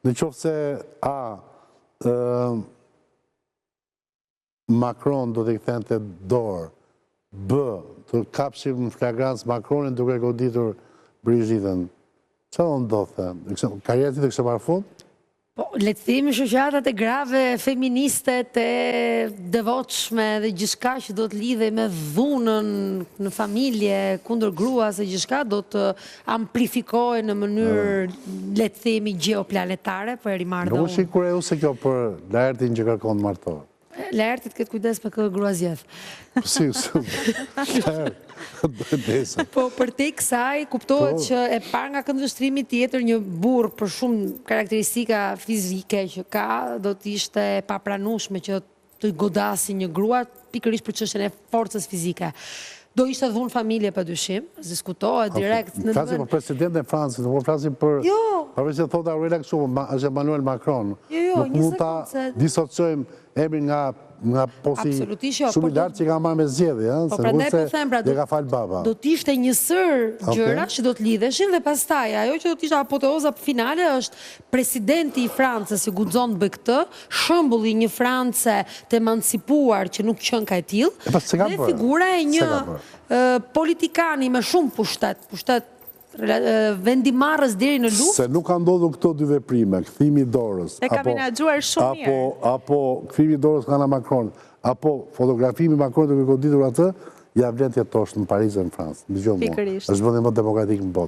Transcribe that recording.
Në qoftë se Macron do t'i kthente dorë, B, të kapshim në flagrancë Macronin duke goditur Brigittën, që do ndodhte? Karriera ti të kështë marrë fund? Po, le të themi shoqatat e grave, feministe, të devotshme dhe gjithçka që do të lidhej me dhunën në familje kundër gruas e gjithçka do të amplifikohej në mënyrë, le të themi, gjeoplanetare, për e rimarrë dhe unë. Nuk është kurioz se kjo për Laertin që kërkon të martohet. Laerti të ketë kujdes me kë grua zgjedh. Si, po për te kësaj kuptohet që e parë nga këndvështrimi tjetër një burr për shumë karakteristika fizike që ka do të ishte e papranueshme që të godasi një grua pikërisht për çështjen e forcës fizike. Do ishte dhunë familje pa dyshim, diskutohet direkt. Flasim për presidentin e Francës, nuk flasim për... Përveç se thotë Aurela kështu, është Emmanuel Macron. Nuk mund ta disocojmë emrin nga posi shumë i lartë që ka marrë me zgjedhje, se nuk se dhe ka falë baba. Do t'ishte njësër gjëra që do t'lidheshin dhe pastaj, ajo që do t'ishte apoteoza finale është presidenti i Francës që guxon të bëj këtë, shembulli një France të emancipuar që nuk qen ka e tillë, dhe figura e një politikani me shumë pushtet vendimarrës deri në luftë. Se nuk ka ndodhur këto dy veprime, kthimi i dorës. E ka menaxhuar shumë mirë. Apo kthimi i dorës nga Macron, apo fotografimi Macron duke goditur atë, ja vlen të jetosh në Paris e në Francë. Dëgjoj mua. Është vendi më demokratik në botë.